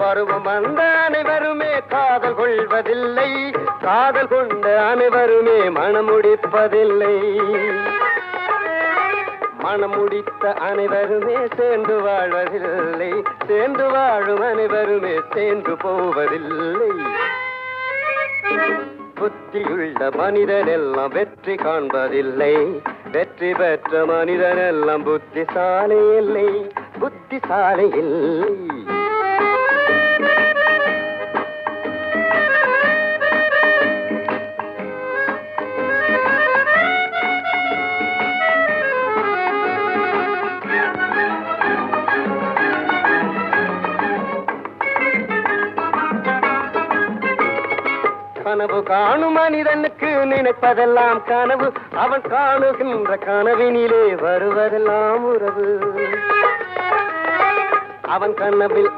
பருவம் வந்த அனைவருமே காதல் கொள்வதில்லை, காதல் கொண்ட அனைவருமே மனம் முடிப்பதில்லை. மனம் முடித்த அனைவருமே சேர்ந்து வாழ்வதில்லை, சேர்ந்து வாழும் அனைவருமே சேர்ந்து போவதில்லை. புத்தியுள்ள மனிதன் எல்லாம் வெற்றி காண்பதில்லை, வெற்றி பெற்ற மனிதன் எல்லாம் புத்திசாலி இல்லை, புத்திசாலி இல்லை. கனவு காணும் மனிதனுக்கு நினைப்பதெல்லாம் கனவு, அவன் காணுகின்ற கனவினிலே வருவதெல்லாம் உறவு. அவன் கனவில்